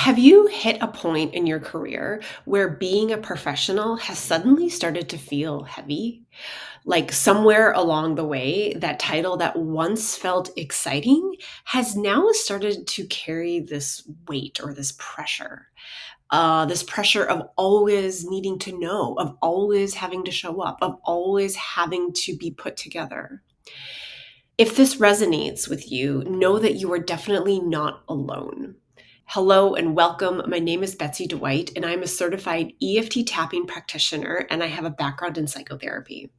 Have you hit a point in your career where being a professional has suddenly started to feel heavy? Like somewhere along the way, that title that once felt exciting has now started to carry this weight or this pressure of always needing to know, of always having to show up, of always having to be put together. If this resonates with you, know that you are definitely not alone. Hello and welcome. My name is Betsy Dwight, and I'm a certified EFT tapping practitioner, and I have a background in psychotherapy.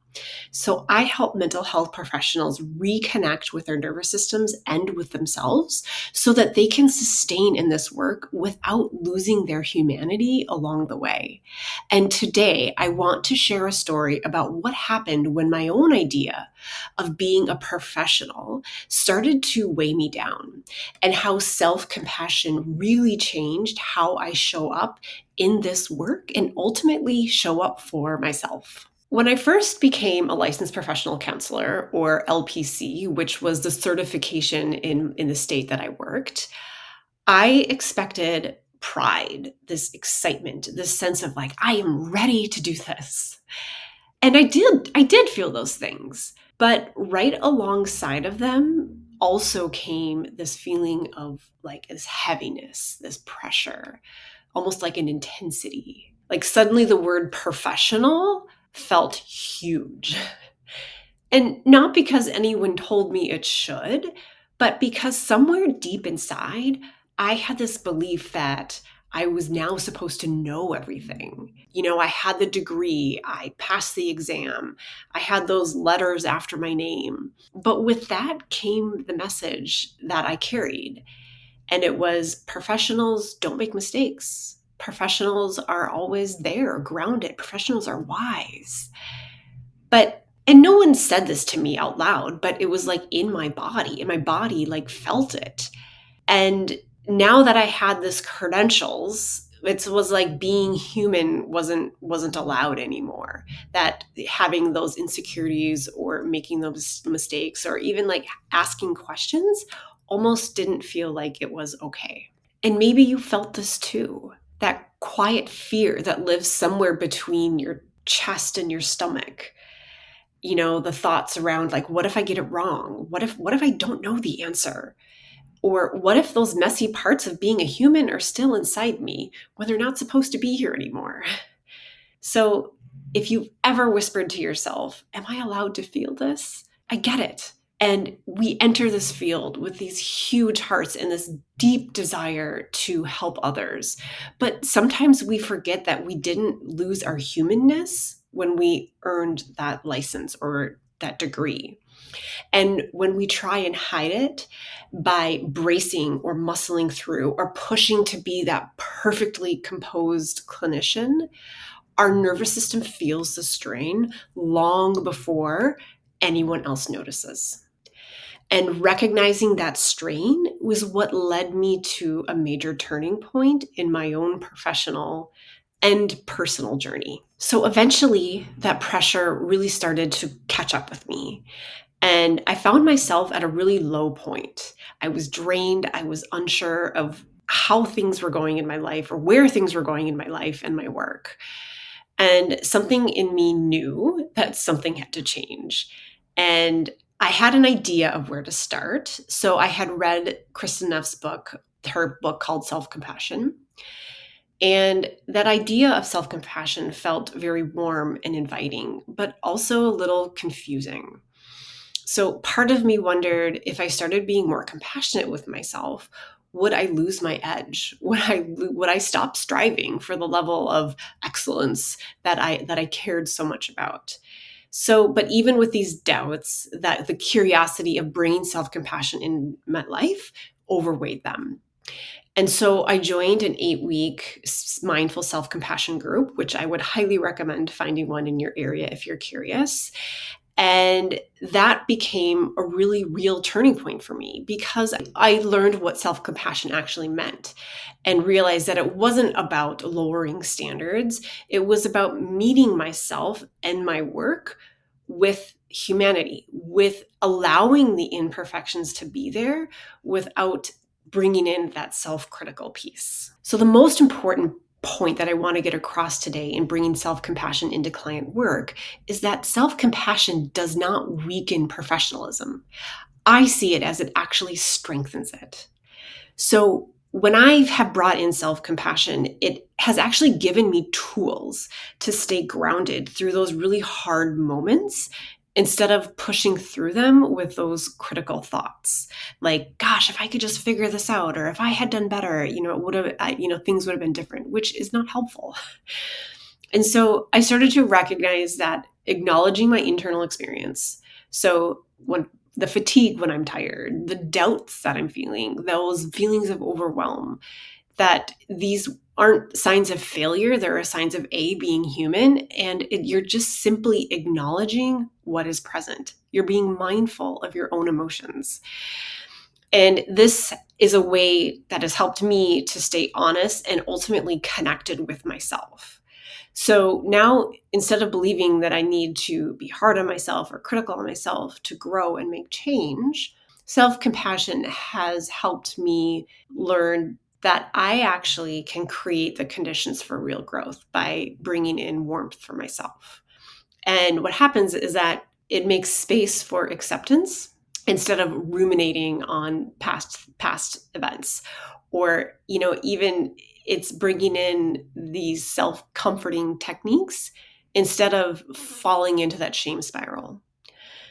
So I help mental health professionals reconnect with their nervous systems and with themselves so that they can sustain in this work without losing their humanity along the way. And today I want to share a story about what happened when my own idea of being a professional started to weigh me down and how self-compassion really changed how I show up in this work and ultimately show up for myself. When I first became a licensed professional counselor, or LPC, which was the certification in the state that I worked, I expected pride, this excitement, this sense of like, I am ready to do this. And I did feel those things. But right alongside of them also came this feeling of like this heaviness, this pressure, almost like an intensity. Like suddenly the word professional felt huge. And not because anyone told me it should, but because somewhere deep inside, I had this belief that I was now supposed to know everything. I had the degree, I passed the exam, I had those letters after my name. But with that came the message that I carried. And it was professionals don't make mistakes. Professionals are always there, grounded. Professionals are wise. And no one said this to me out loud, but it was like in my body, and my body like felt it. And now that I had this credentials, it was like being human wasn't allowed anymore. That having those insecurities or making those mistakes or even like asking questions almost didn't feel like it was okay. And maybe you felt this too. That quiet fear that lives somewhere between your chest and your stomach. The thoughts around like, what if I get it wrong? What if I don't know the answer? Or what if those messy parts of being a human are still inside me when they're not supposed to be here anymore? So if you've ever whispered to yourself, am I allowed to feel this? I get it. And we enter this field with these huge hearts and this deep desire to help others. But sometimes we forget that we didn't lose our humanness when we earned that license or that degree. And when we try and hide it by bracing or muscling through or pushing to be that perfectly composed clinician, our nervous system feels the strain long before anyone else notices. And recognizing that strain was what led me to a major turning point in my own professional and personal journey. So eventually, that pressure really started to catch up with me. And I found myself at a really low point. I was drained. I was unsure of how things were going in my life or where things were going in my life and my work. And something in me knew that something had to change. And I had an idea of where to start. So I had read Kristen Neff's book, her book called Self-Compassion. And that idea of self-compassion felt very warm and inviting, but also a little confusing. So part of me wondered if I started being more compassionate with myself, would I lose my edge? Would I stop striving for the level of excellence that I cared so much about? So, but even with these doubts, that the curiosity of bringing self-compassion in my life overweighed them. And so I joined an 8-week mindful self-compassion group, which I would highly recommend finding one in your area if you're curious. And that became a really real turning point for me because I learned what self-compassion actually meant and realized that it wasn't about lowering standards. It was about meeting myself and my work with humanity, with allowing the imperfections to be there without bringing in that self-critical piece. So the most important point that I want to get across today in bringing self-compassion into client work is that self-compassion does not weaken professionalism. I see it as it actually strengthens it. So when I have brought in self-compassion, it has actually given me tools to stay grounded through those really hard moments instead of pushing through them with those critical thoughts. Like, gosh, if I could just figure this out, or if I had done better, it would have, things would have been different, which is not helpful. And so I started to recognize that acknowledging my internal experience. So when the fatigue when I'm tired, the doubts that I'm feeling, those feelings of overwhelm, that these aren't signs of failure. There are signs of being human. And you're just simply acknowledging what is present. You're being mindful of your own emotions. And this is a way that has helped me to stay honest and ultimately connected with myself. So now, instead of believing that I need to be hard on myself or critical on myself to grow and make change, self-compassion has helped me learn that I actually can create the conditions for real growth by bringing in warmth for myself. And what happens is that it makes space for acceptance instead of ruminating on past events, or even it's bringing in these self-comforting techniques instead of falling into that shame spiral.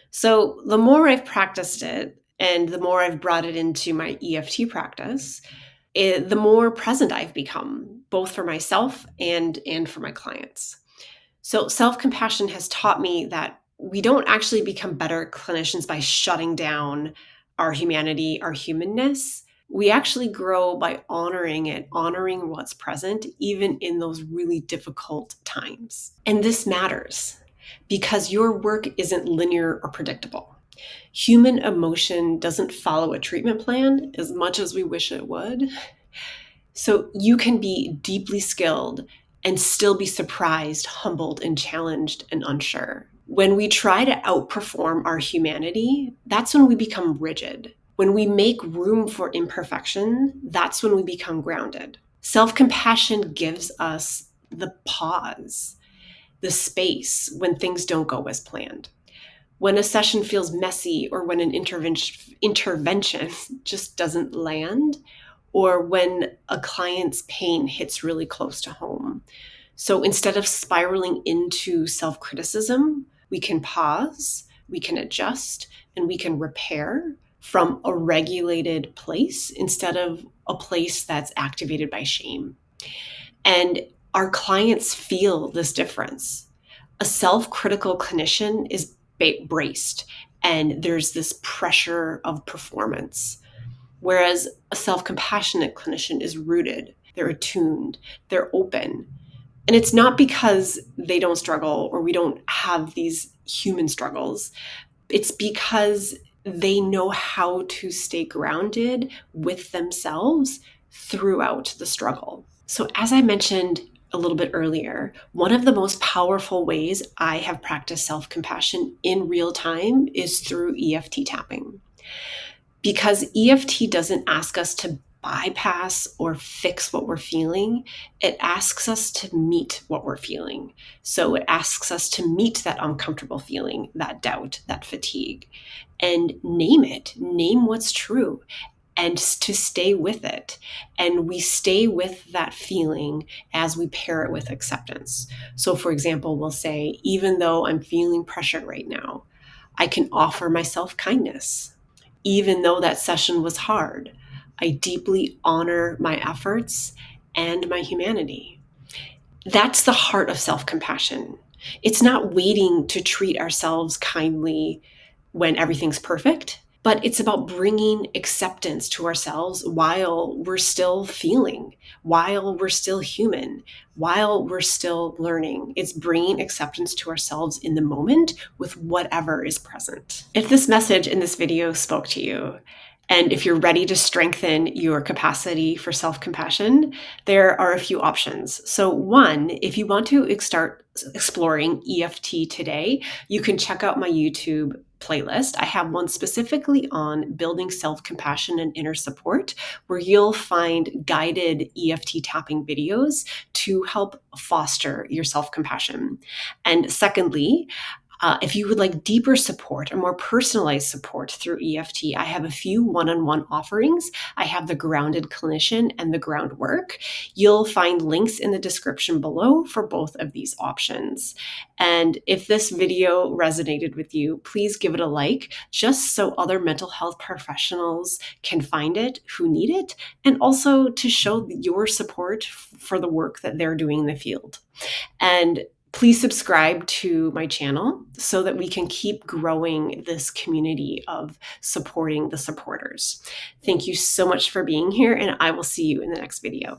So the more I've practiced it and the more I've brought it into my EFT practice, the more present I've become, both for myself and for my clients. So self-compassion has taught me that we don't actually become better clinicians by shutting down our humanity, our humanness. We actually grow by honoring it, honoring what's present, even in those really difficult times. And this matters because your work isn't linear or predictable. Human emotion doesn't follow a treatment plan as much as we wish it would. So you can be deeply skilled and still be surprised, humbled, and challenged and unsure. When we try to outperform our humanity, that's when we become rigid. When we make room for imperfection, that's when we become grounded. Self-compassion gives us the pause, the space when things don't go as planned. When a session feels messy, or when an intervention just doesn't land, or when a client's pain hits really close to home. So instead of spiraling into self-criticism, we can pause, we can adjust, and we can repair from a regulated place instead of a place that's activated by shame. And our clients feel this difference. A self-critical clinician is braced, and there's this pressure of performance. Whereas a self-compassionate clinician is rooted, they're attuned, they're open. And it's not because they don't struggle or we don't have these human struggles. It's because they know how to stay grounded with themselves throughout the struggle. So as I mentioned a little bit earlier, one of the most powerful ways I have practiced self-compassion in real time is through EFT tapping. Because EFT doesn't ask us to bypass or fix what we're feeling, it asks us to meet what we're feeling. So it asks us to meet that uncomfortable feeling, that doubt, that fatigue, and name it, name what's true, and to stay with it. And we stay with that feeling as we pair it with acceptance. So for example, we'll say, even though I'm feeling pressure right now, I can offer myself kindness. Even though that session was hard, I deeply honor my efforts and my humanity. That's the heart of self-compassion. It's not waiting to treat ourselves kindly when everything's perfect, but it's about bringing acceptance to ourselves while we're still feeling, while we're still human, while we're still learning. It's bringing acceptance to ourselves in the moment with whatever is present. If this message in this video spoke to you, and if you're ready to strengthen your capacity for self-compassion, there are a few options. So one, if you want to start exploring EFT today, you can check out my YouTube playlist, I have one specifically on building self-compassion and inner support, where you'll find guided EFT tapping videos to help foster your self-compassion. And secondly, if you would like deeper support or more personalized support through EFT, I have a few one-on-one offerings. I have the Grounded Clinician and the Groundwork. You'll find links in the description below for both of these options. And if this video resonated with you, please give it a like, just so other mental health professionals can find it who need it, and also to show your support for the work that they're doing in the field. And please subscribe to my channel so that we can keep growing this community of supporting the supporters. Thank you so much for being here, and I will see you in the next video.